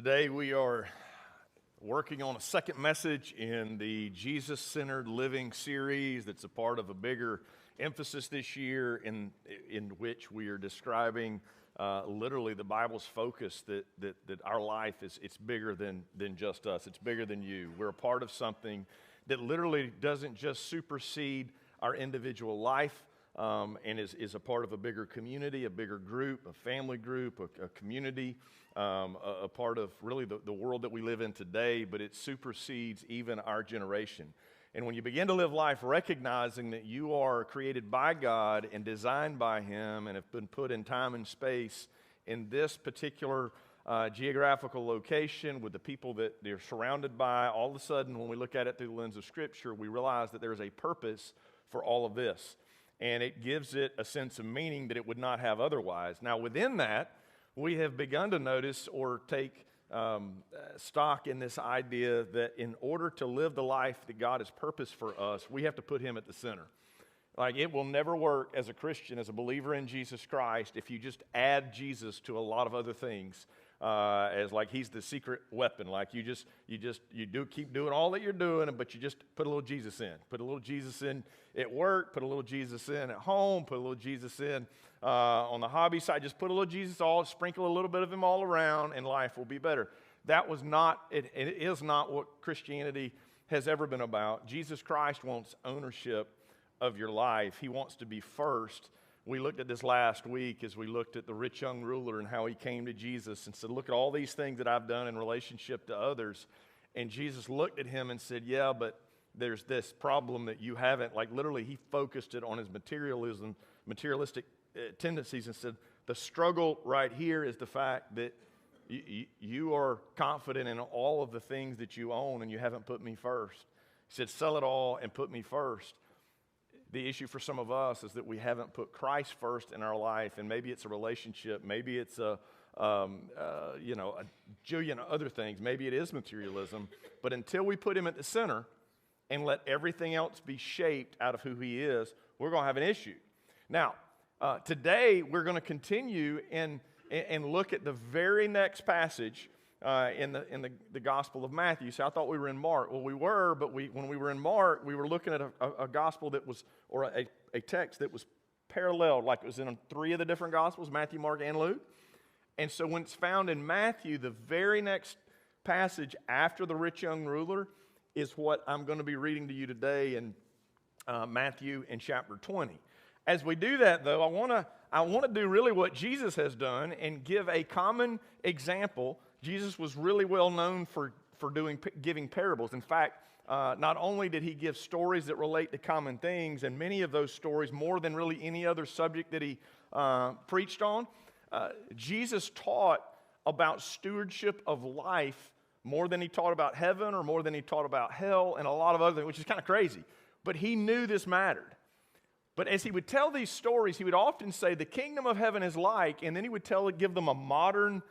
Today we are working on a second message in the Jesus-centered living series that's a part of a bigger emphasis this year in which we are describing literally the Bible's focus that our life it's bigger than just us. It's bigger than you. We're a part of something that literally doesn't just supersede our individual life, and is a part of a bigger community, a bigger group, a family group, a community, a part of really the world that we live in today, but it supersedes even our generation. And when you begin to live life recognizing that you are created by God and designed by Him and have been put in time and space in this particular geographical location with the people that they're surrounded by, all of a sudden when we look at it through the lens of Scripture, we realize that there's a purpose for all of this. And it gives it a sense of meaning that it would not have otherwise. Now, within that, we have begun to notice or take stock in this idea that in order to live the life that God has purposed for us, we have to put Him at the center. Like, it will never work as a Christian, as a believer in Jesus Christ, if you just add Jesus to a lot of other things, as like He's the secret weapon. Like you keep doing all that you're doing, but you just put a little Jesus in. Put a little Jesus in at work, put a little Jesus in at home, put a little Jesus in on the hobby side. Just put a little Jesus, sprinkle a little bit of Him all around, and life will be better. That was not, it is not what Christianity has ever been about. Jesus Christ wants ownership of your life. He wants to be first. We looked at this last week as we looked at the rich young ruler and how he came to Jesus and said, look at all these things that I've done in relationship to others. And Jesus looked at him and said, yeah, but there's this problem that you haven't. Like literally he focused it on his materialistic tendencies and said, the struggle right here is the fact that you are confident in all of the things that you own and you haven't put me first. He said, sell it all and put me first. The issue for some of us is that we haven't put Christ first in our life, and maybe it's a relationship, maybe it's a jillion other things, maybe it is materialism, but until we put Him at the center and let everything else be shaped out of who He is, we're going to have an issue. Now, today we're going to continue and look at the very next passage in the Gospel of Matthew. So I thought we were in Mark. Well, we were, but when we were in Mark, we were looking at a gospel that was, or a text that was paralleled, like it was in 3 of the different Gospels, Matthew, Mark, and Luke. And so when it's found in Matthew, the very next passage after the rich young ruler is what I'm going to be reading to you today in Matthew in chapter 20. As we do that, though, I want to do really what Jesus has done and give a common example. Jesus was really well known for giving parables. In fact, not only did He give stories that relate to common things, and many of those stories, more than really any other subject that He preached on, Jesus taught about stewardship of life more than He taught about heaven or more than He taught about hell and a lot of other things, which is kind of crazy. But He knew this mattered. But as He would tell these stories, He would often say, the kingdom of heaven is like, and then He would give them a modern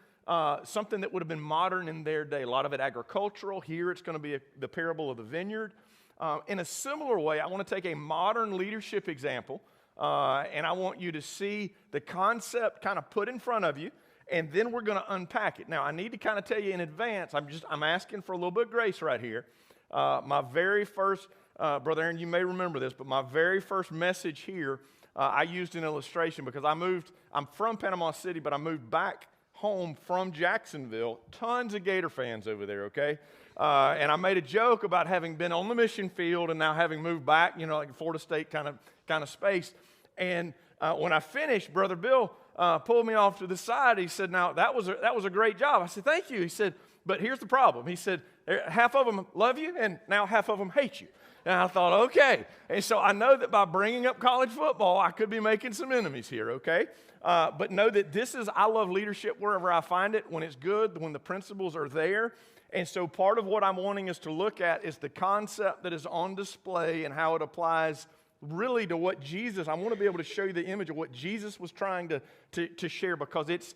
something that would have been modern in their day. A lot of it agricultural. Here it's going to be the parable of the vineyard. In a similar way, I want to take a modern leadership example, and I want you to see the concept kind of put in front of you, and then we're going to unpack it. Now, I need to kind of tell you in advance, I'm asking for a little bit of grace right here. My very first, Brother Aaron, you may remember this, but my very first message here, I used an illustration because I'm from Panama City, but I moved back home from Jacksonville. Tons of Gator fans over there, okay? And I made a joke about having been on the mission field and now having moved back, like Florida State kind of space. And when I finished, Brother Bill pulled me off to the side. He said, now, that was a great job. I said, thank you. He said, but here's the problem. He said, half of them love you and now half of them hate you. And I thought, okay. And so I know that by bringing up college football, I could be making some enemies here, okay? But know that I love leadership wherever I find it, when it's good, when the principles are there. And so part of what I'm wanting us to look at is the concept that is on display and how it applies really to what Jesus, I want to be able to show you the image of what Jesus was trying to share, because it's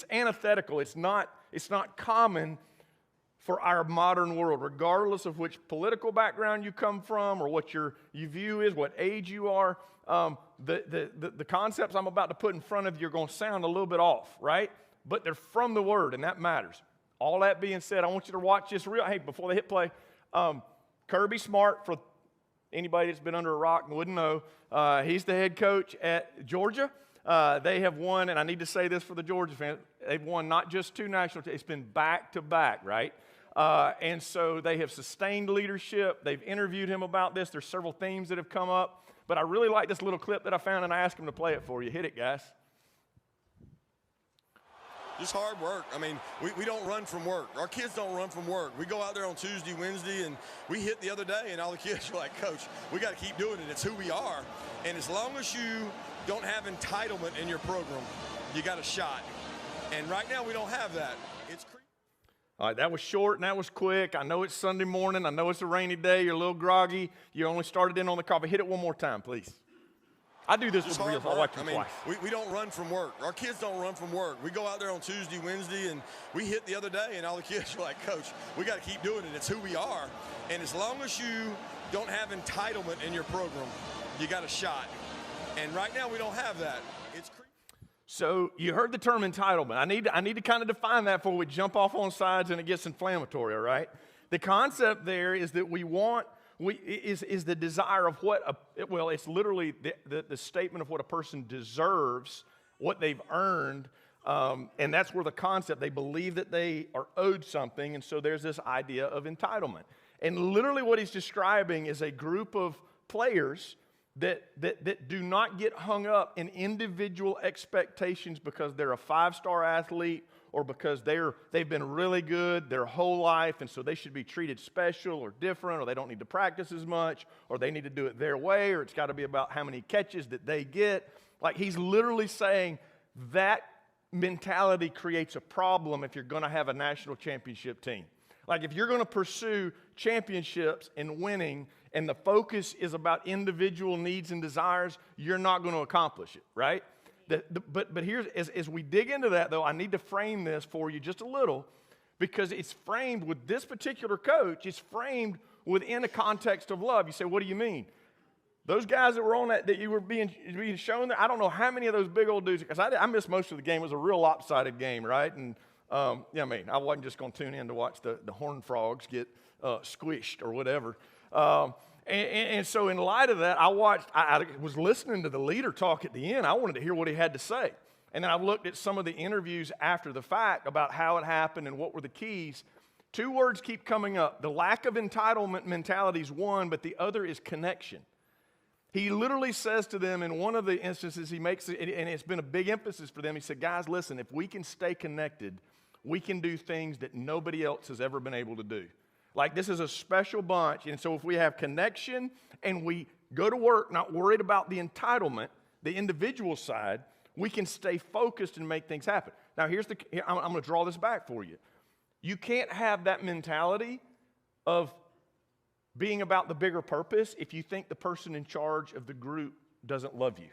antithetical. It's not common for our modern world, regardless of which political background you come from or what your view is, what age you are. The concepts I'm about to put in front of you are going to sound a little bit off, right? But they're from the Word, and that matters. all that being said, I want you to watch this hey, before they hit play, Kirby Smart, for anybody that's been under a rock and wouldn't know, he's the head coach at Georgia. They have won, and I need to say this for the Georgia fans, they've won not just 2 national, it's been back-to-back, right? And so they have sustained leadership. They've interviewed him about this. There's several themes that have come up. But I really like this little clip that I found, and I asked him to play it for you. Hit it, guys. Just hard work. I mean, we don't run from work. Our kids don't run from work. We go out there on Tuesday, Wednesday, and we hit the other day, and all the kids are like, Coach, we got to keep doing it. It's who we are. And as long as you don't have entitlement in your program, you got a shot. And right now we don't have that. It's crazy. All right, that was short and that was quick. I know it's Sunday morning. I know it's a rainy day. You're a little groggy. You only started in on the coffee. Hit it one more time, please. I do this with reels. I watch them twice. We don't run from work. Our kids don't run from work. We go out there on Tuesday, Wednesday, and we hit the other day, and all the kids are like, Coach, we got to keep doing it. It's who we are. And as long as you don't have entitlement in your program, you got a shot. And right now we don't have that. It's crazy. So you heard the term entitlement. I need to kind of define that before we jump off on sides and it gets inflammatory, all right? The concept there is that is the desire of it's literally the statement of what a person deserves, what they've earned, and that's where the concept, they believe that they are owed something, and so there's this idea of entitlement. And literally what he's describing is a group of players that do not get hung up in individual expectations because they're a 5-star athlete or because they've been really good their whole life, and so they should be treated special or different, or they don't need to practice as much, or they need to do it their way, or it's got to be about how many catches that they get. Like, he's literally saying that mentality creates a problem if you're going to have a national championship team. Like, if you're going to pursue championships and winning, and the focus is about individual needs and desires, you're not going to accomplish it, right? But here's, as we dig into that, though, I need to frame this for you just a little, because it's framed with this particular coach, it's framed within a context of love. You say, what do you mean? Those guys that were on that you were being shown there, I don't know how many of those big old dudes, because I missed most of the game. It was a real lopsided game, right? And, I wasn't just going to tune in to watch the Horned Frogs get squished or whatever. And so in light of that, I was listening to the leader talk at the end. I wanted to hear what he had to say. And then I looked at some of the interviews after the fact about how it happened and what were the keys. 2 words keep coming up. The lack of entitlement mentality is one, but the other is connection. He literally says to them in one of the instances, he makes it, and it's been a big emphasis for them, he said, guys, listen, if we can stay connected, we can do things that nobody else has ever been able to do. Like, this is a special bunch, and so if we have connection and we go to work not worried about the entitlement, the individual side, we can stay focused and make things happen. Now, I'm going to draw this back for you. You can't have that mentality of being about the bigger purpose if you think the person in charge of the group doesn't love you.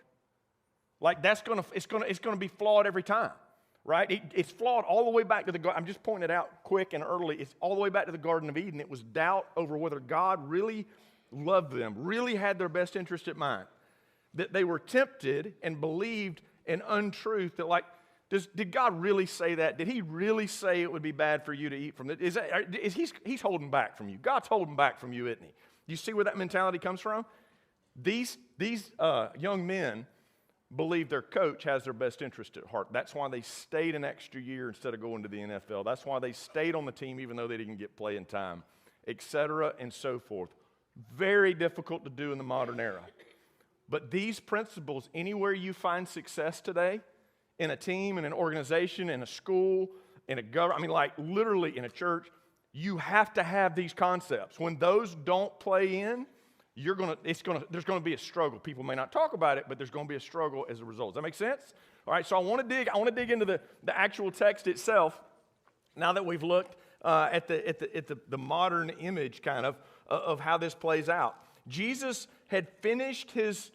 Like, it's going to be flawed every time. Right? It's flawed all the way back to the garden. I'm just pointing it out quick and early. It's all the way back to the Garden of Eden. It was doubt over whether God really loved them, really had their best interest at mind. That they were tempted and believed an untruth that, like, did God really say that? Did he really say it would be bad for you to eat from it? He's holding back from you. God's holding back from you, isn't he? You see where that mentality comes from? These young men believe their coach has their best interest at heart. That's why they stayed an extra year instead of going to the NFL. That's why they stayed on the team even though they didn't get playing time, etc. and so forth. Very difficult to do in the modern era. But these principles, anywhere you find success today, in a team, in an organization, in a school, in a government, literally in a church, you have to have these concepts. When those don't play in, there's going to be a struggle. People may not talk about it, but there's going to be a struggle as a result. Does that make sense? All right, so I want to dig into the actual text itself. Now that we've looked at the modern image kind of how this plays out. Jesus had finished his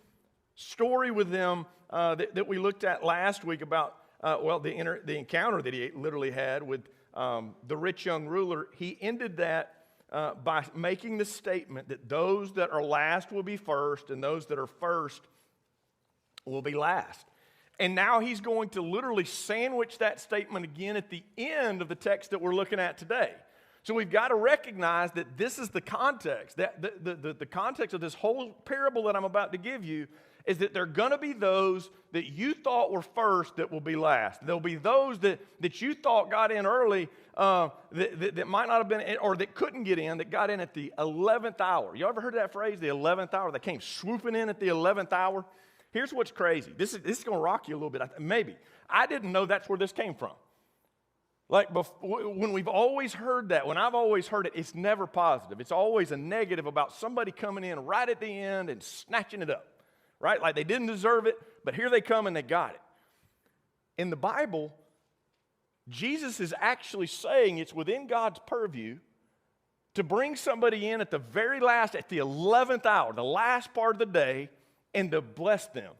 story with them that we looked at last week about the encounter that he literally had with the rich young ruler. He ended that by making the statement that those that are last will be first and those that are first will be last. And now he's going to literally sandwich that statement again at the end of the text that we're looking at today. So we've got to recognize that this is the context. That the context of this whole parable that I'm about to give you is that there are going to be those that you thought were first that will be last. There'll be those that you thought got in early that might not have been, or that couldn't get in, that got in at the 11th hour. You ever heard that phrase, the 11th hour? They came swooping in at the 11th hour. Here's what's crazy. This is going to rock you a little bit. Maybe. I didn't know that's where this came from. Like when we've always heard that, when I've always heard it, it's never positive. It's always a negative about somebody coming in right at the end and snatching it up, right? Like they didn't deserve it, but here they come and they got it. In the Bible, Jesus is actually saying it's within God's purview to bring somebody in at the very last, at the 11th hour, the last part of the day, and to bless them.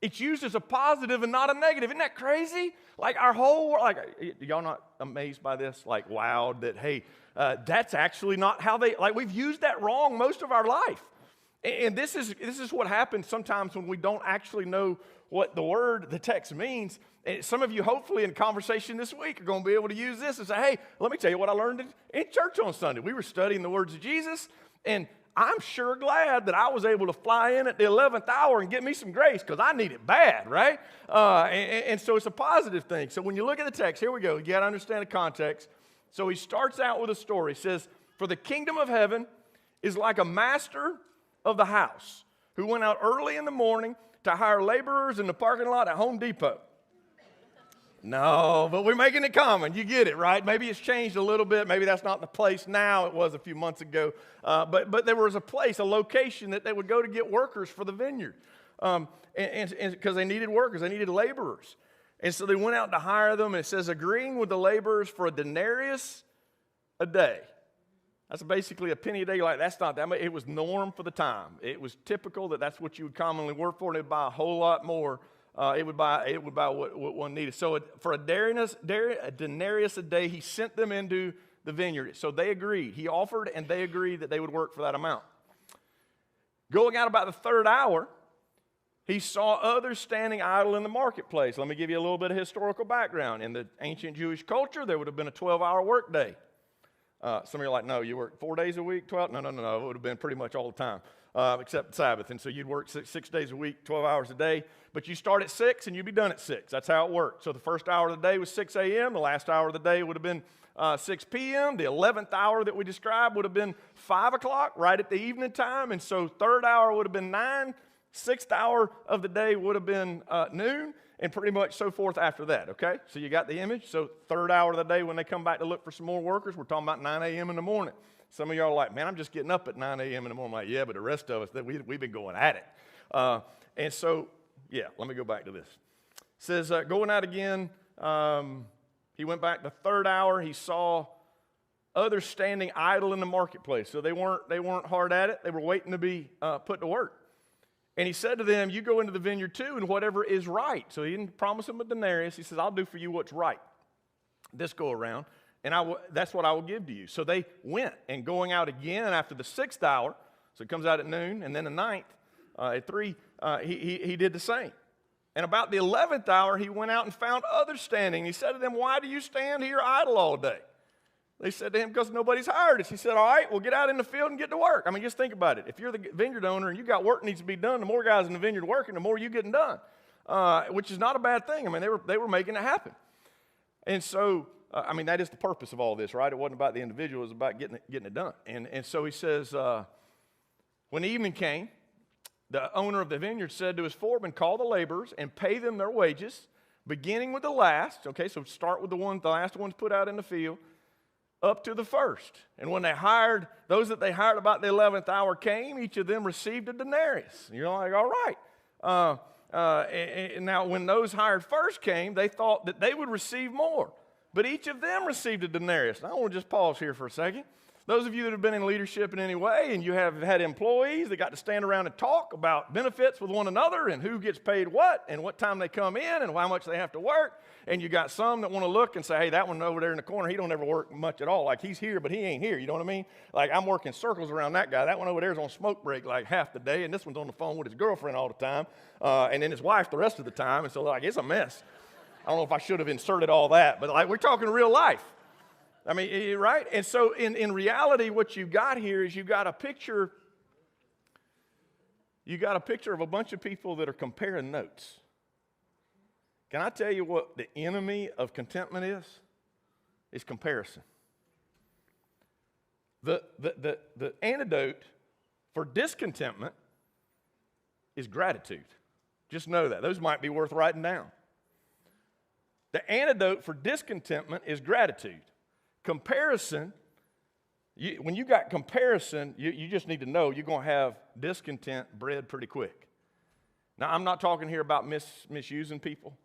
It's used as a positive and not a negative. Isn't that crazy? Like our whole world, like, y'all not amazed by this? Like, wowed that, hey, that's actually not how they, like we've used that wrong most of our life. And this is what happens sometimes when we don't actually know what the text means. And some of you, hopefully, in conversation this week are going to be able to use this and say, hey, let me tell you what I learned in church on Sunday. We were studying the words of Jesus, and I'm sure glad that I was able to fly in at the 11th hour and get me some grace because I need it bad, right? And so it's a positive thing. So when you look at the text, here we go. You got to understand the context. So he starts out with a story. He says, for the kingdom of heaven is like a master of the house who went out early in the morning to hire laborers in the parking lot at Home Depot. No, but we're making it common. You get it, right? Maybe it's changed a little bit. Maybe that's not the place now. It was a few months ago. But there was a place, a location that they would go to get workers for the vineyard. And because they needed workers, they needed laborers. And so they went out to hire them. And it says, agreeing with the laborers for a denarius a day. That's basically a penny a day. Like, that's not that much. It was norm for the time. It was typical that's what you would commonly work for, and it would buy a whole lot more. It would buy what one needed. So for a denarius a day, he sent them into the vineyard. So they agreed. He offered, and they agreed that they would work for that amount. Going out about the third hour, he saw others standing idle in the marketplace. Let me give you a little bit of historical background. In the ancient Jewish culture, there would have been a 12-hour workday. Some of you are like, no, you work 4 days a week, 12? No. It would have been pretty much all the time, except Sabbath. And so you'd work six days a week, 12 hours a day. But you start at 6 and you'd be done at 6. That's how it worked. So the first hour of the day was 6 a.m. The last hour of the day would have been 6 p.m. The 11th hour that we described would have been 5 o'clock, right at the evening time. And so third hour would have been 9. Sixth hour of the day would have been noon, and pretty much so forth after that, okay? So you got the image. So third hour of the day when they come back to look for some more workers, we're talking about 9 a.m. in the morning. Some of y'all are like, man, I'm just getting up at 9 a.m. in the morning. I'm like, yeah, but the rest of us, we've been going at it. And so, yeah, let me go back to this. It says, going out again, he went back the third hour. He saw others standing idle in the marketplace. So they weren't hard at it. They were waiting to be put to work. And he said to them, you go into the vineyard too, and whatever is right. So he didn't promise them a denarius. He says, I'll do for you what's right this go around, and that's what I will give to you. So they went, and going out again after the 6th hour, so it comes out at noon, and then the 9th, at 3, he did the same. And about the 11th hour, he went out and found others standing. He said to them, why do you stand here idle all day? They said to him, because nobody's hired us. He said, all right, well, get out in the field and get to work. I mean, just think about it. If you're the vineyard owner and you got work that needs to be done, the more guys in the vineyard working, the more you getting done, which is not a bad thing. I mean, they were making it happen. And so, I mean, that is the purpose of all this, right? It wasn't about the individual. It was about getting it done. And so he says, when evening came, the owner of the vineyard said to his foreman, call the laborers and pay them their wages, beginning with the last. Okay, so start with the last ones put out in the field, up to the first. And when those that they hired about the 11th hour came, each of them received a denarius. And you're like, all right. And now when those hired first came, they thought that they would receive more. But each of them received a denarius. And I want to just pause here for a second. Those of you that have been in leadership in any way and you have had employees that got to stand around and talk about benefits with one another and who gets paid what and what time they come in and how much they have to work, and you got some that want to look and say, hey, that one over there in the corner, he don't ever work much at all. Like, he's here, but he ain't here. You know what I mean? Like, I'm working circles around that guy. That one over there is on smoke break like half the day, and this one's on the phone with his girlfriend all the time, and then his wife the rest of the time. And so, like, it's a mess. I don't know if I should have inserted all that, but, like, we're talking real life. I mean, right? And so in reality, what you've got here is you've got a picture of a bunch of people that are comparing notes. Can I tell you what the enemy of contentment is? It's comparison. The antidote for discontentment is gratitude. Just know that. Those might be worth writing down. The antidote for discontentment is gratitude. Comparison, when you got comparison, you just need to know you're going to have discontent bred pretty quick. Now, I'm not talking here about misusing people.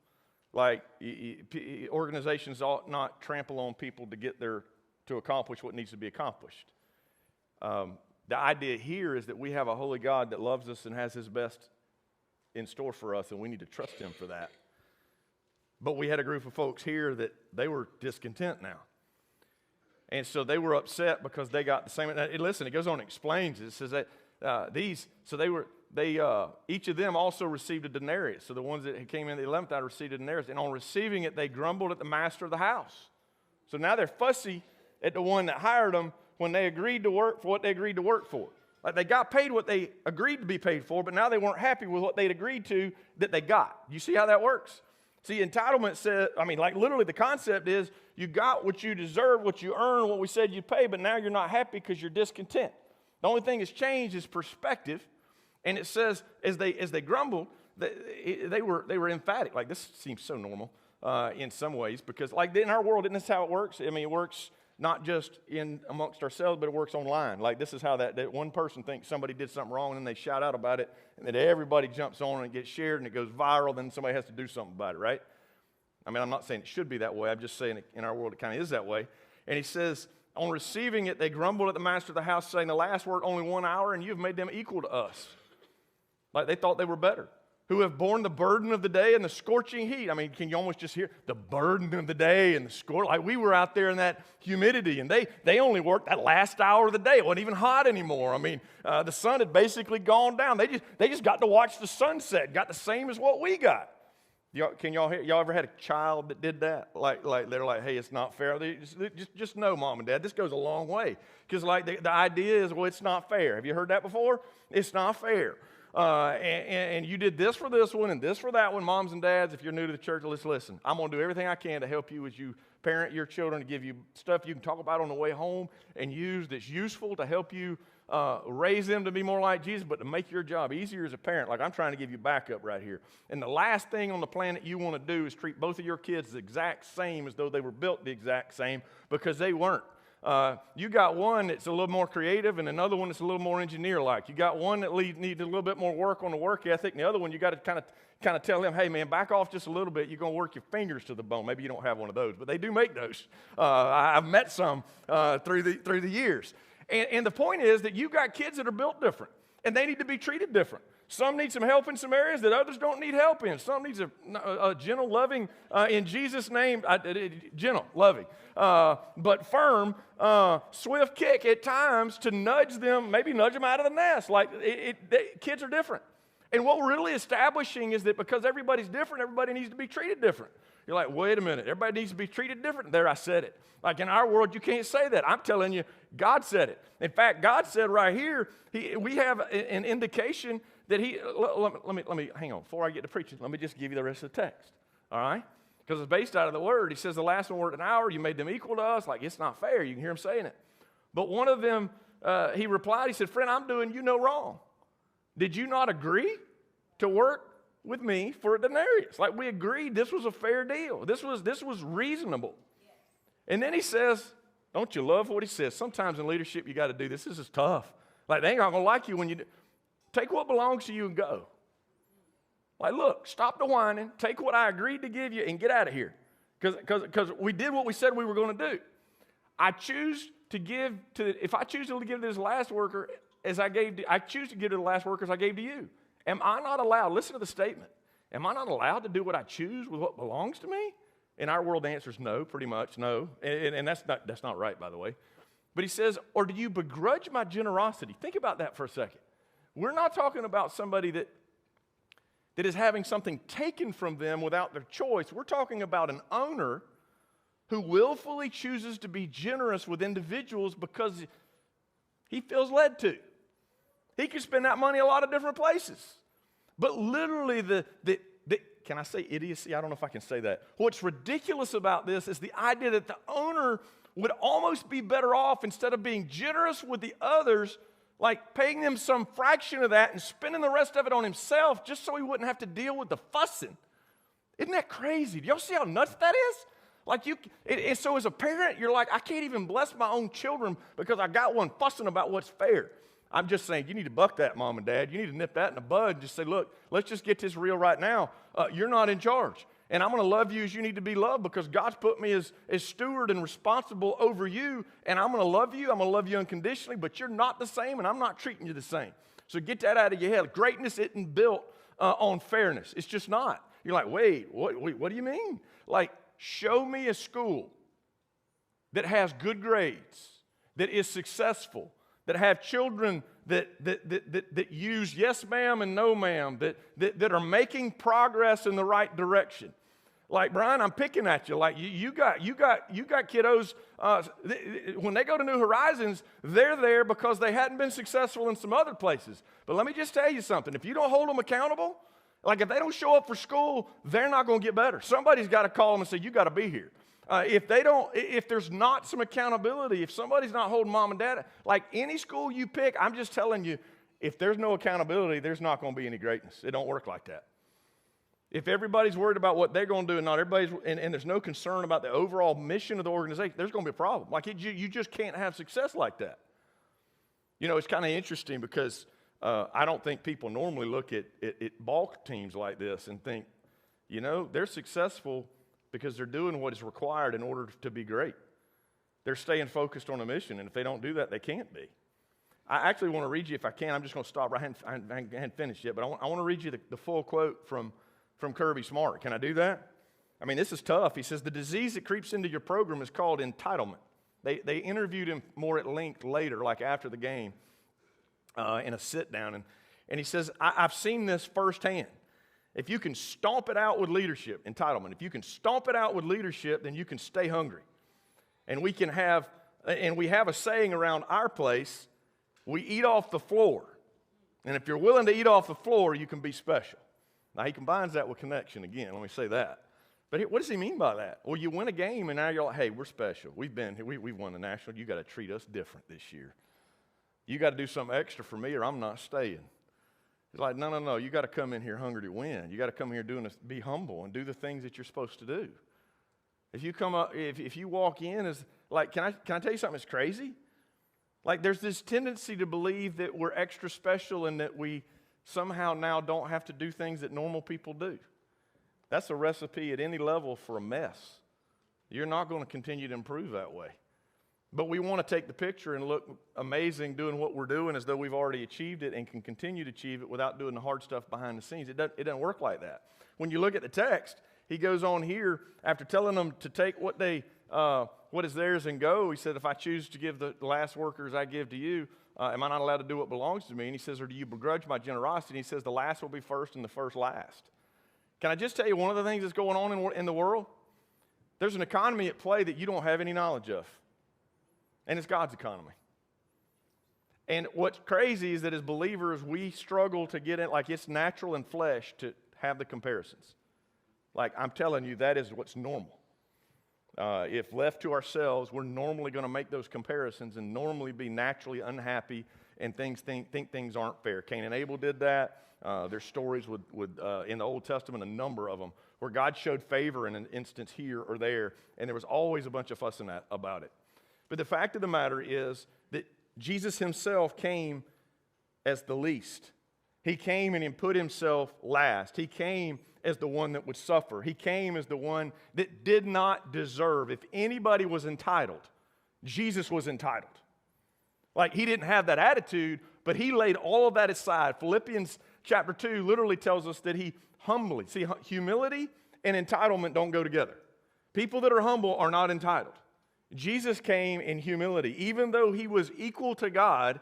Like, organizations ought not trample on people to accomplish what needs to be accomplished. The idea here is that we have a holy God that loves us and has his best in store for us, and we need to trust him for that. But we had a group of folks here that they were discontent now. And so they were upset because they got the same. Listen, it goes on and explains it. It says that each of them also received a denarius. So the ones that came in the 11th hour received a denarius. And on receiving it, they grumbled at the master of the house. So now they're fussy at the one that hired them when they agreed to work for what they agreed to work for. Like, they got paid what they agreed to be paid for, but now they weren't happy with what they'd agreed to that they got. You see how that works? See, entitlement says, like literally the concept is you got what you deserve, what you earn, what we said you'd pay, but now you're not happy because you're discontent. The only thing that's changed is perspective. And it says as they grumbled, they were emphatic. Like, this seems so normal in some ways because, like, in our world, isn't this how it works? I mean, it works not just in amongst ourselves, but it works online. Like, this is how that one person thinks somebody did something wrong, and then they shout out about it, and then everybody jumps on and it gets shared, and it goes viral, then somebody has to do something about it, right? I mean, I'm not saying it should be that way. I'm just saying in our world it kind of is that way. And he says, on receiving it, they grumbled at the master of the house, saying, the last worked only 1 hour, and you've made them equal to us. Like, they thought they were better. Who have borne the burden of the day and the scorching heat. I mean, can you almost just hear the burden of the day and the scorch? Like, we were out there in that humidity, and they only worked that last hour of the day. It wasn't even hot anymore. I mean, the sun had basically gone down. They just got to watch the sunset. Got the same as what we got. Y'all ever had a child that did that? Like they're like, hey, it's not fair. Just know, Mom and Dad, this goes a long way. Because, like, the idea is, well, it's not fair. Have you heard that before? It's not fair. And you did this for this one and this for that one. Moms and dads, if you're new to the church, let's listen. I'm going to do everything I can to help you as you parent your children, to give you stuff you can talk about on the way home and use that's useful to help you raise them to be more like Jesus, but to make your job easier as a parent. Like, I'm trying to give you backup right here. And the last thing on the planet you want to do is treat both of your kids the exact same as though they were built the exact same, because they weren't. You got one that's a little more creative and another one that's a little more engineer-like. You got one that needs a little bit more work on the work ethic, and the other one you got to kind of tell him, hey, man, back off just a little bit. You're going to work your fingers to the bone. Maybe you don't have one of those, but they do make those. I've met some through the years. And the point is that you got kids that are built different, and they need to be treated different. Some need some help in some areas that others don't need help in. Some needs a gentle, loving, in Jesus' name, gentle, loving, but firm, swift kick at times to nudge them, maybe nudge them out of the nest. Like, kids are different. And what we're really establishing is that because everybody's different, everybody needs to be treated different. You're like, wait a minute, everybody needs to be treated different. There, I said it. Like, in our world, you can't say that. I'm telling you, God said it. In fact, God said right here, we have an indication that let me hang on. Before I get to preaching, let me just give you the rest of the text, all right? Because it's based out of the word. He says, the last one worked an hour. You made them equal to us. Like, it's not fair. You can hear him saying it. But one of them, he replied, he said, friend, I'm doing you no wrong. Did you not agree to work with me for a denarius? Like, we agreed this was a fair deal. This was reasonable. And then he says, don't you love what he says? Sometimes in leadership, you got to do this. This is tough. Like, they ain't not going to like you when you do. Take what belongs to you and go. Like, look, stop the whining. Take what I agreed to give you and get out of here. Because we did what we said we were going to do. I choose to give to, if I choose to give to this last worker I choose to give to the last worker as I gave to you. Am I not allowed, listen to the statement, am I not allowed to do what I choose with what belongs to me? In our world, the answer is no, pretty much, no. And that's not right, by the way. But he says, or do you begrudge my generosity? Think about that for a second. We're not talking about somebody that is having something taken from them without their choice. We're talking about an owner who willfully chooses to be generous with individuals because he feels led to. He could spend that money a lot of different places. But literally can I say idiocy? I don't know if I can say that. What's ridiculous about this is the idea that the owner would almost be better off, instead of being generous with the others, like paying them some fraction of that and spending the rest of it on himself just so he wouldn't have to deal with the fussing. Isn't that crazy? Do y'all see how nuts that is? Like so as a parent, you're like, I can't even bless my own children because I got one fussing about what's fair. I'm just saying, you need to buck that, Mom and Dad. You need to nip that in the bud and just say, look, let's just get this real right now. You're not in charge. And I'm going to love you as you need to be loved because God's put me as steward and responsible over you. And I'm going to love you. I'm going to love you unconditionally, but you're not the same and I'm not treating you the same. So get that out of your head. Greatness isn't built on fairness. It's just not. You're like, wait, what do you mean? Like, show me a school that has good grades, that is successful, that have children that use yes ma'am and no ma'am, that are making progress in the right direction. Like, Brian, I'm picking at you. Like, you got kiddos, when they go to New Horizons, they're there because they hadn't been successful in some other places. But let me just tell you something. If you don't hold them accountable, like if they don't show up for school, they're not going to get better. Somebody's got to call them and say, you got to be here. If there's not some accountability, if somebody's not holding mom and dad, like any school you pick, I'm just telling you, if there's no accountability, there's not going to be any greatness. It don't work like that. If everybody's worried about what they're going to do and not everybody's, and there's no concern about the overall mission of the organization, there's going to be a problem. Like you just can't have success like that. You know, it's kind of interesting because I don't think people normally look at ball teams like this and think, you know, they're successful because they're doing what is required in order to be great. They're staying focused on a mission, and if they don't do that, they can't be. I actually want to read you, if I can, I'm just going to stop. I hadn't finished yet, but I want to read you the full quote from Kirby Smart. Can I do that? I mean, this is tough. He says, the disease that creeps into your program is called entitlement. They interviewed him more at length later, like after the game, in a sit-down, and he says, I've seen this firsthand. If you can stomp it out with leadership, entitlement, if you can stomp it out with leadership, then you can stay hungry. And we have a saying around our place, we eat off the floor. And if you're willing to eat off the floor, you can be special. Now, he combines that with connection again. Let me say that. But what does he mean by that? Well, you win a game, and now you're like, hey, we're special. We've won the national. You got to treat us different this year. You got to do something extra for me, or I'm not staying. It's like, no. You got to come in here hungry to win. You got to come here be humble and do the things that you're supposed to do. If you come up, if you walk in as like, can I tell you something that's crazy? Like, there's this tendency to believe that we're extra special and that we somehow now don't have to do things that normal people do. That's a recipe at any level for a mess. You're not going to continue to improve that way. But we want to take the picture and look amazing doing what we're doing as though we've already achieved it and can continue to achieve it without doing the hard stuff behind the scenes. It doesn't work like that. When you look at the text, he goes on here after telling them to take what is theirs and go. He said, if I choose to give the last workers I give to you, am I not allowed to do what belongs to me? And he says, or do you begrudge my generosity? And he says, the last will be first and the first last. Can I just tell you one of the things that's going on in the world? There's an economy at play that you don't have any knowledge of. And it's God's economy. And what's crazy is that as believers, we struggle to get it, like it's natural in flesh to have the comparisons. Like, I'm telling you, that is what's normal. If left to ourselves, we're normally going to make those comparisons and normally be naturally unhappy and think things aren't fair. Cain and Abel did that. There's stories with in the Old Testament, a number of them, where God showed favor in an instance here or there, and there was always a bunch of fussing about it. But the fact of the matter is that Jesus himself came as the least. He came and he put himself last. He came as the one that would suffer. He came as the one that did not deserve. If anybody was entitled, Jesus was entitled. Like, he didn't have that attitude, but he laid all of that aside. Philippians chapter 2 literally tells us that he humbly, see, humility and entitlement don't go together. People that are humble are not entitled. Jesus came in humility. Even though he was equal to God,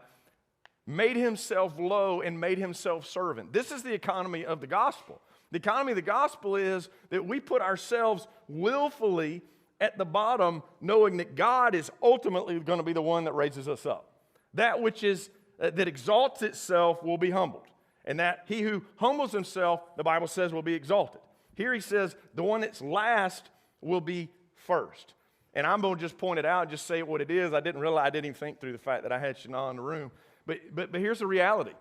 made himself low and made himself servant. This is the economy of the gospel. The economy of the gospel is that we put ourselves willfully at the bottom, knowing that God is ultimately going to be the one that raises us up. That which is that exalts itself will be humbled, and that he who humbles himself, the Bible says, will be exalted. Here he says the one that's last will be first. And I'm going to just point it out and just say what it is. I didn't even think through the fact that I had Shana in the room. But here's the reality.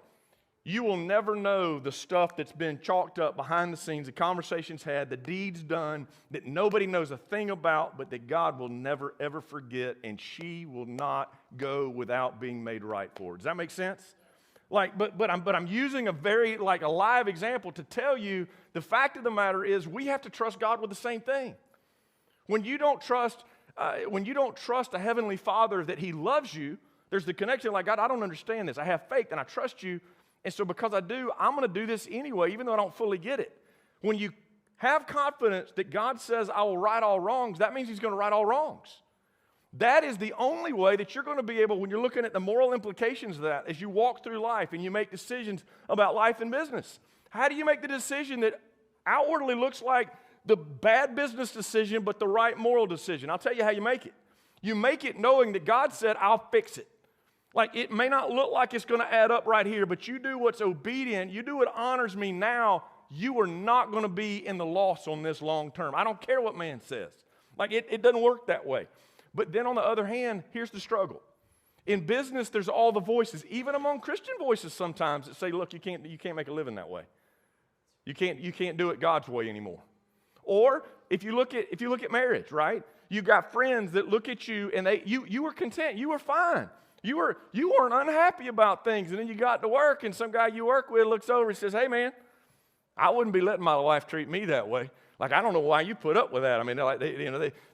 You will never know the stuff that's been chalked up behind the scenes, the conversations had, the deeds done, that nobody knows a thing about, but that God will never, ever forget, and she will not go without being made right for. Does that make sense? But I'm using a very, a live example to tell you the fact of the matter is we have to trust God with the same thing. When you don't trust a heavenly Father that he loves you, there's the connection like, God, I don't understand this. I have faith and I trust you. And so because I do, I'm going to do this anyway, even though I don't fully get it. When you have confidence that God says, I will right all wrongs, that means he's going to right all wrongs. That is the only way that you're going to be able, when you're looking at the moral implications of that, as you walk through life and you make decisions about life and business. How do you make the decision that outwardly looks like the bad business decision, but the right moral decision? I'll tell you how you make it. You make it knowing that God said, I'll fix it. Like, it may not look like it's going to add up right here, but you do what's obedient, you do what honors me now, you are not going to be in the loss on this long term. I don't care what man says. Like, it doesn't work that way. But then on the other hand, here's the struggle. In business, there's all the voices, even among Christian voices sometimes, that say, look, you can't make a living that way. You can't do it God's way anymore. Or if you look at marriage, right? You got friends that look at you and you were content, you were fine. You weren't unhappy about things, and then you got to work, and some guy you work with looks over and says, hey, man, I wouldn't be letting my wife treat me that way. Like, I don't know why you put up with that. I mean,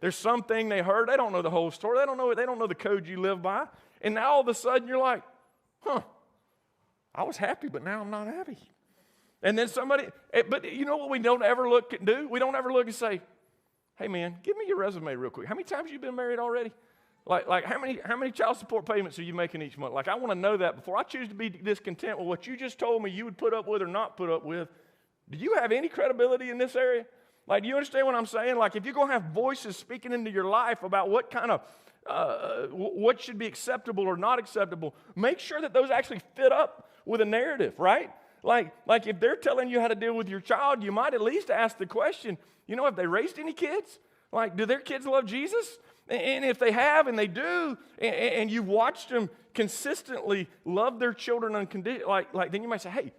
there's something they heard. They don't know the whole story. They don't know the code you live by. And now all of a sudden you're like, I was happy, but now I'm not happy. And then but you know what we don't ever do? We don't ever look and say, hey, man, give me your resume real quick. How many times have you been married already? Like how many child support payments are you making each month? Like, I want to know that before I choose to be discontent with what you just told me you would put up with or not put up with. Do you have any credibility in this area? Like, do you understand what I'm saying? Like, if you're going to have voices speaking into your life about what kind of, what should be acceptable or not acceptable, make sure that those actually fit up with a narrative, right? Like if they're telling you how to deal with your child, you might at least ask the question, have they raised any kids? Like, do their kids love Jesus? And if they have and they do, and you've watched them consistently love their children unconditionally, then you might say, hey,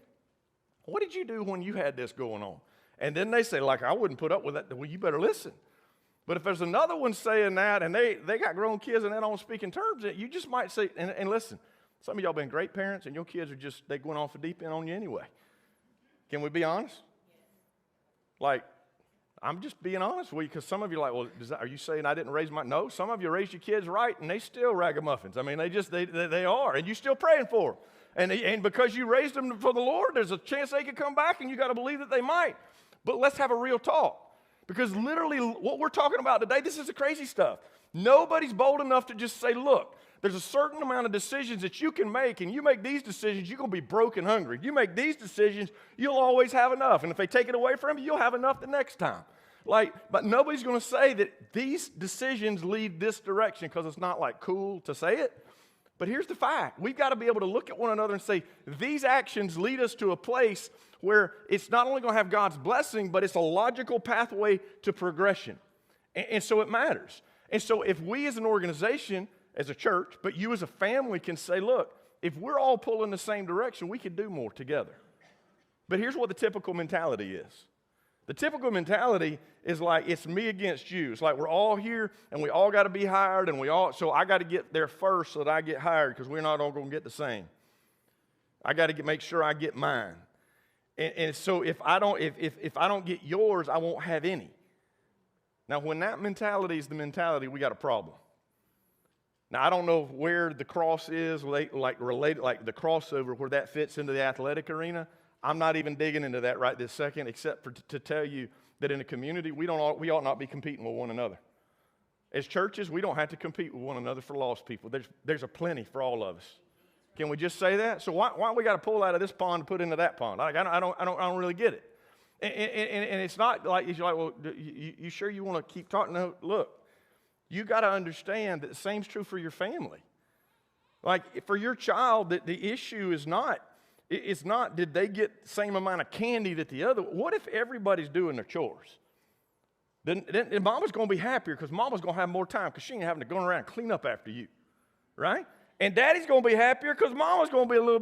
what did you do when you had this going on? And then they say, I wouldn't put up with that. Well, you better listen. But if there's another one saying that, and they got grown kids and they don't speak in terms, you just might say, and listen, some of y'all been great parents, and your kids they going off the deep end on you anyway. Can we be honest? I'm just being honest with you, because some of you are like, well, are you saying I didn't raise No, some of you raised your kids right, and they still ragamuffins. I mean, they are, and you're still praying for them. And because you raised them for the Lord, there's a chance they could come back, and you got to believe that they might. But let's have a real talk, because literally what we're talking about today, this is the crazy stuff. Nobody's bold enough to just say, look, there's a certain amount of decisions that you can make, and you make these decisions, you're going to be broke and hungry. You make these decisions, you'll always have enough. And if they take it away from you, you'll have enough the next time. But nobody's going to say that these decisions lead this direction, because it's not cool to say it. But here's the fact. We've got to be able to look at one another and say, these actions lead us to a place where it's not only going to have God's blessing, but it's a logical pathway to progression. And so it matters. And so if we as an organization, as a church, but you as a family can say, look, if we're all pulling the same direction, we can do more together. But here's what the typical mentality is. The typical mentality is it's me against you. It's we're all here, and we all got to be hired, and so I got to get there first so that I get hired, because we're not all going to get the same. I got to make sure I get mine. And so if I don't get yours, I won't have any. Now, when that mentality is the mentality, we got a problem. Now, I don't know where the cross is, related, like the crossover, where that fits into the athletic arena. I'm not even digging into that right this second, except to tell you that in a community, we ought not be competing with one another. As churches, we don't have to compete with one another for lost people. There's a plenty for all of us. Can we just say that? So why we got to pull out of this pond and put into that pond? Like, I don't really get it. And it's not like you're like, well, you sure you want to keep talking? No, look, you got to understand that the same's true for your family. Like for your child, the issue is not did they get the same amount of candy that the other. What if everybody's doing their chores? Then mama's going to be happier because mama's going to have more time because she ain't having to go around and clean up after you, right? And daddy's going to be happier because mama's going to be a little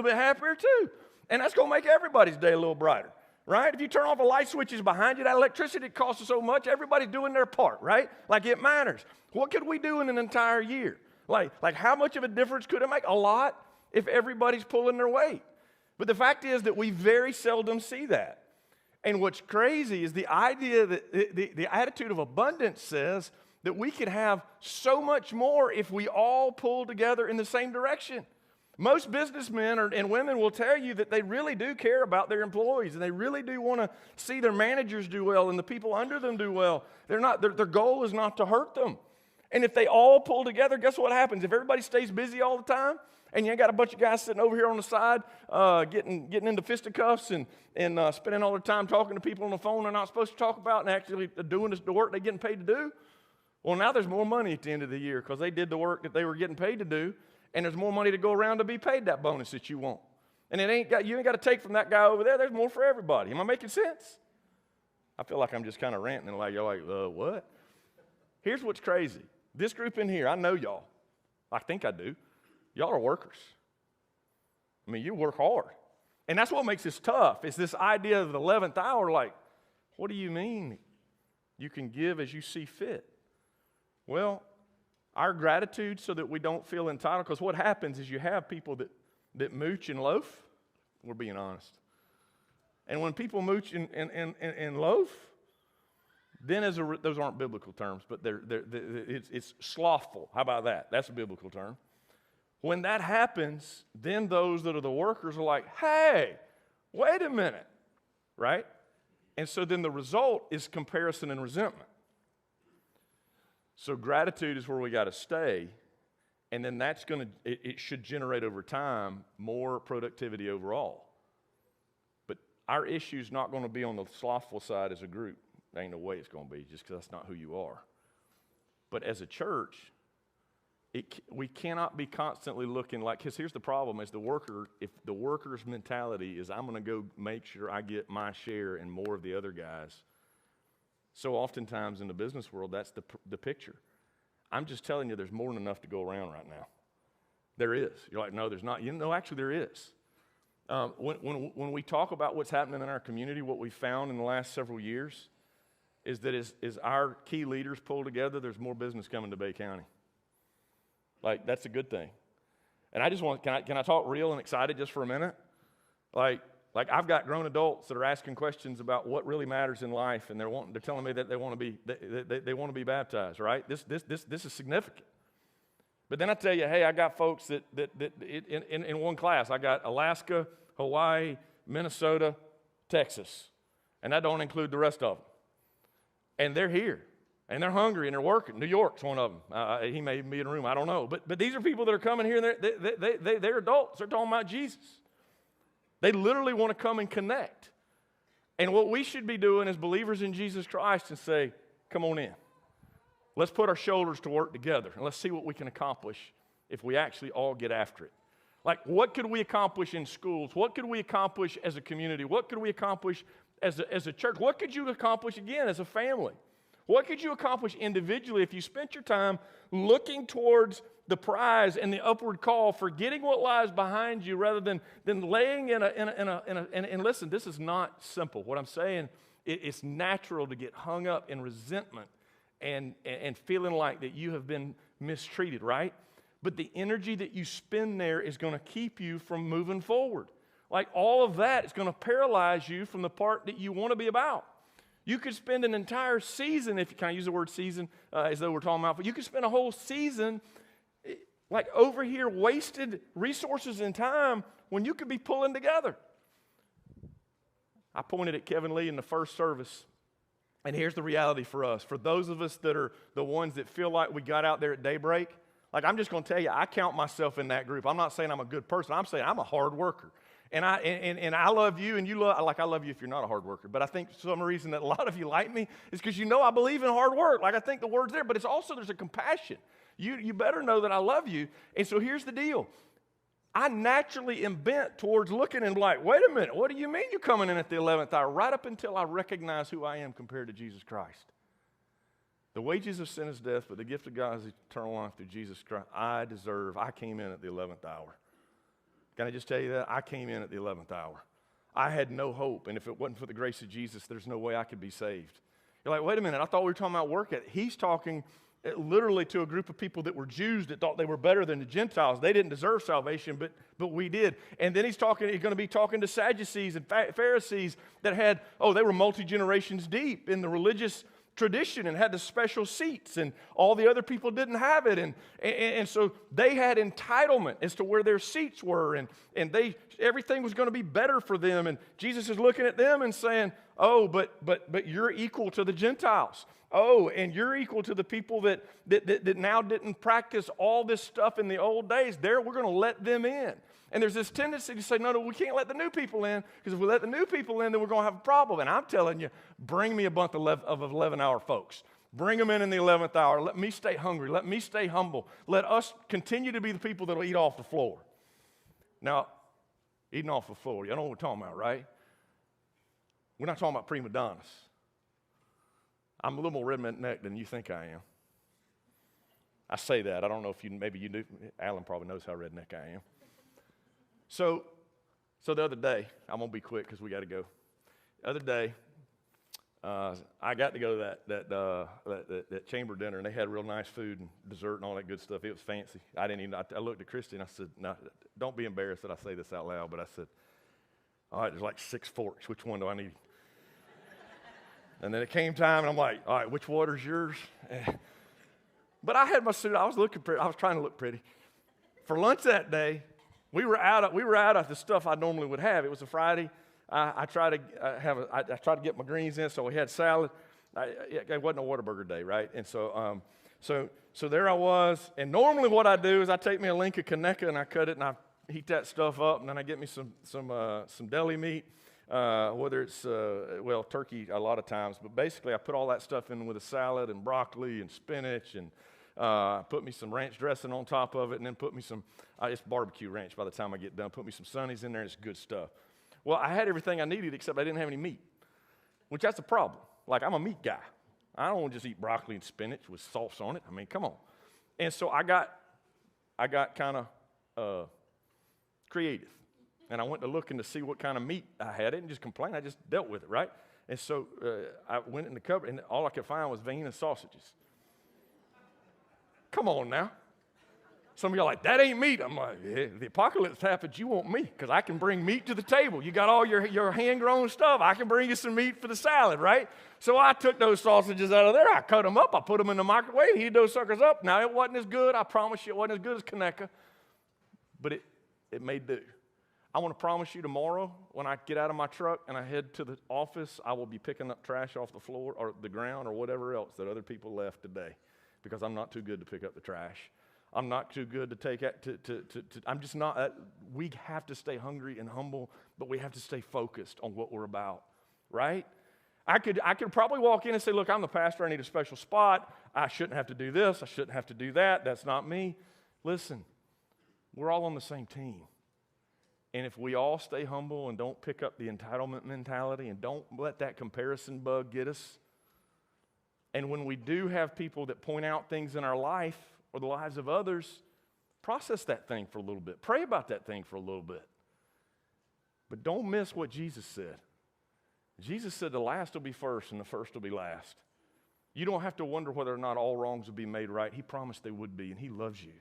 bit happier too. And that's going to make everybody's day a little brighter, right? If you turn off the light switches behind you, that electricity costs so much, everybody's doing their part, right? Like it matters. What could we do in an entire year? Like how much of a difference could it make? A lot if everybody's pulling their weight. But the fact is that we very seldom see that. And what's crazy is the idea that the attitude of abundance says that we could have so much more if we all pull together in the same direction. Most businessmen and women will tell you that they really do care about their employees and they really do want to see their managers do well and the people under them do well. Their goal is not to hurt them. And if they all pull together, guess what happens? If everybody stays busy all the time, and you got a bunch of guys sitting over here on the side getting into fisticuffs and spending all their time talking to people on the phone they're not supposed to talk about and actually doing the work they're getting paid to do, well, now there's more money at the end of the year because they did the work that they were getting paid to do, and there's more money to go around to be paid that bonus that you want. And you ain't got to take from that guy over there. There's more for everybody. Am I making sense? I feel like I'm just kind of ranting and you're like, what? Here's what's crazy. This group in here, I know y'all. I think I do. Y'all are workers. I mean, you work hard. And that's what makes this tough. It's this idea of the 11th hour, like, what do you mean you can give as you see fit? Well, our gratitude so that we don't feel entitled, because what happens is you have people that mooch and loaf. We're being honest. And when people mooch and loaf, then those aren't biblical terms, but it's slothful. How about that? That's a biblical term. When that happens, then those that are the workers are like, hey, wait a minute, right? And so then the result is comparison and resentment. So gratitude is where we got to stay, and then it should generate over time more productivity overall. But our issue is not going to be on the slothful side as a group. There ain't no way it's going to be, just because that's not who you are. But as a church, we cannot be constantly looking like, because here's the problem, as the worker, if the worker's mentality is I'm going to go make sure I get my share and more of the other guys, so oftentimes in the business world, that's the picture. I'm just telling you there's more than enough to go around right now. There is. You're like, no, there's not. Actually there is. When we talk about what's happening in our community, what we found in the last several years is that as our key leaders pull together, there's more business coming to Bay County. Like, that's a good thing. And I just can I talk real and excited just for a minute? Like I've got grown adults that are asking questions about what really matters in life, and they're telling me that they want to be baptized, right? This is significant. But then I tell you, hey, I got folks that in one class, I got Alaska, Hawaii, Minnesota, Texas, and that don't include the rest of them. And they're here. And they're hungry and they're working. New York's one of them. He may be in a room. I don't know. But these are people that are coming here and they're adults. They're talking about Jesus. They literally want to come and connect. And what we should be doing as believers in Jesus Christ and say, come on in. Let's put our shoulders to work together and let's see what we can accomplish if we actually all get after it. Like, what could we accomplish in schools? What could we accomplish as a community? What could we accomplish as a church? What could you accomplish, again, as a family? What could you accomplish individually if you spent your time looking towards the prize and the upward call, forgetting what lies behind you rather than laying and listen, this is not simple. What I'm saying, it's natural to get hung up in resentment and feeling like that you have been mistreated, right? But the energy that you spend there is going to keep you from moving forward. Like, all of that is going to paralyze you from the part that you want to be about. You could spend an entire season, if you kind of use the word season as though we're talking about, but you could spend a whole season Like over here, wasted resources and time when you could be pulling together. I pointed at Kevin Lee in the first service, and here's the reality for us. For those of us that are the ones that feel like we got out there at daybreak, like I'm just going to tell you, I count myself in that group. I'm not saying I'm a good person. I'm saying I'm a hard worker. And I love you, and you love, like I love you if you're not a hard worker. But I think some reason that a lot of you like me is because you know I believe in hard work. Like I think the word's there, but it's also there's a compassion. You better know that I love you. And so here's the deal. I naturally am bent towards looking and like, wait a minute, what do you mean you're coming in at the 11th hour? Right up until I recognize who I am compared to Jesus Christ. The wages of sin is death, but the gift of God is eternal life through Jesus Christ. I came in at the 11th hour. Can I just tell you that? I came in at the 11th hour. I had no hope, and if it wasn't for the grace of Jesus, there's no way I could be saved. You're like, wait a minute, I thought we were talking about work ethic. He's talking literally to a group of people that were Jews that thought they were better than the Gentiles. They didn't deserve salvation, but we did. And then he's going to be talking to Sadducees and Pharisees that had, they were multi-generations deep in the religious tradition and had the special seats, and all the other people didn't have it. And so they had entitlement as to where their seats were, and everything was going to be better for them. And Jesus is looking at them and saying, but you're equal to the Gentiles. And you're equal to the people that now didn't practice all this stuff in the old days. We're going to let them in. And there's this tendency to say, no, we can't let the new people in, because if we let the new people in, then we're going to have a problem. And I'm telling you, bring me a bunch of 11-hour folks. Bring them in the 11th hour. Let me stay hungry. Let me stay humble. Let us continue to be the people that will eat off the floor. Now, eating off the floor, you know what we're talking about, right? We're not talking about prima donnas. I'm a little more redneck than you think I am. I say that. I don't know if maybe you do. Alan probably knows how redneck I am. So the other day, I'm going to be quick because we got to go. The other day, I got to go to that chamber dinner, and they had real nice food and dessert and all that good stuff. It was fancy. I looked at Christy and I said, no, don't be embarrassed that I say this out loud, but I said, all right, there's like 6 forks. Which one do I need? And then it came time, and I'm like, all right, which water's yours? But I had my suit. I was looking pretty. I was trying to look pretty. For lunch that day, we were out of the stuff I normally would have. It was a Friday. I tried to get my greens in, so we had salad. It wasn't a Whataburger day, right? And so there I was. And normally what I do is I take me a link of Conecuh and I cut it and I heat that stuff up, and then I get me some deli meat. Whether it's, turkey a lot of times, but basically I put all that stuff in with a salad and broccoli and spinach, and put me some ranch dressing on top of it, and then put me some, it's barbecue ranch by the time I get done, put me some Sunnies in there, and it's good stuff. Well, I had everything I needed except I didn't have any meat, which that's a problem. Like, I'm a meat guy. I don't want to just eat broccoli and spinach with sauce on it. I mean, come on. And so I got kind of creative. And I went to looking to see what kind of meat I had. I didn't just complain. I just dealt with it, right? And so I went in the cupboard, and all I could find was vein and sausages. Come on now. Some of you are like, that ain't meat. I'm like, yeah, the apocalypse happens, you want meat, because I can bring meat to the table. You got all your hand-grown stuff. I can bring you some meat for the salad, right? So I took those sausages out of there. I cut them up. I put them in the microwave, heated those suckers up. Now, it wasn't as good. I promise you it wasn't as good as Conecuh, but it made do. I want to promise you tomorrow when I get out of my truck and I head to the office, I will be picking up trash off the floor or the ground or whatever else that other people left today, because I'm not too good to pick up the trash. I'm not too good to take I'm just not. We have to stay hungry and humble, but we have to stay focused on what we're about, right? I could probably walk in and say, look, I'm the pastor. I need a special spot. I shouldn't have to do this. I shouldn't have to do that. That's not me. Listen, we're all on the same team. And if we all stay humble and don't pick up the entitlement mentality and don't let that comparison bug get us, and when we do have people that point out things in our life or the lives of others, process that thing for a little bit. Pray about that thing for a little bit. But don't miss what Jesus said. Jesus said the last will be first and the first will be last. You don't have to wonder whether or not all wrongs will be made right. He promised they would be, and He loves you.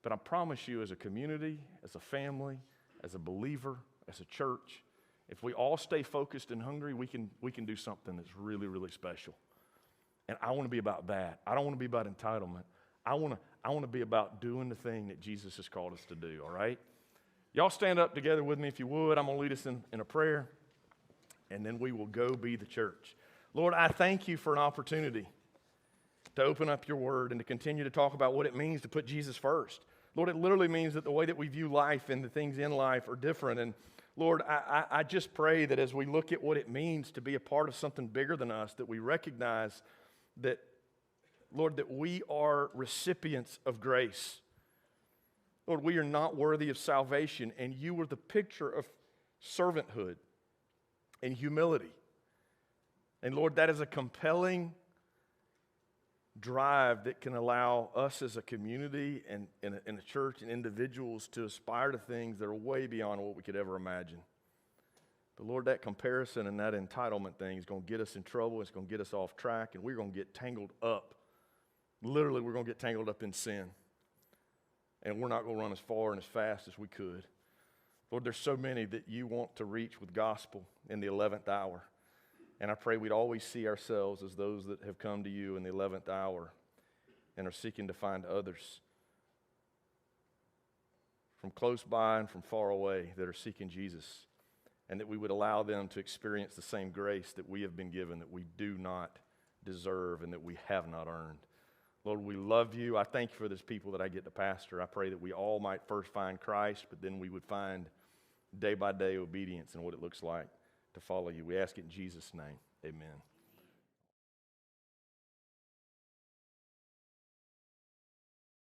But I promise you, as a community, as a family, as a believer, as a church, if we all stay focused and hungry, we can do something that's really, really special. And I want to be about that. I don't want to be about entitlement. I want I want to be about doing the thing that Jesus has called us to do, all right? Y'all stand up together with me if you would. I'm going to lead us in a prayer, and then we will go be the church. Lord, I thank you for an opportunity to open up your word and to continue to talk about what it means to put Jesus first. Lord, it literally means that the way that we view life and the things in life are different. And Lord, I just pray that as we look at what it means to be a part of something bigger than us, that we recognize that, Lord, that we are recipients of grace. Lord, we are not worthy of salvation, and you were the picture of servanthood and humility. And Lord, that is a compelling drive that can allow us as a community and in a church and individuals to aspire to things that are way beyond what we could ever imagine. But Lord, that comparison and that entitlement thing is going to get us in trouble. It's going to get us off track, and we're going to get tangled up. Literally, we're going to get tangled up in sin. And we're not going to run as far and as fast as we could. Lord, there's so many that you want to reach with gospel in the 11th hour. And I pray we'd always see ourselves as those that have come to you in the 11th hour and are seeking to find others from close by and from far away that are seeking Jesus, and that we would allow them to experience the same grace that we have been given, that we do not deserve and that we have not earned. Lord, we love you. I thank you for this people that I get to pastor. I pray that we all might first find Christ, but then we would find day by day obedience and what it looks like to follow you. We ask it in Jesus' name. Amen.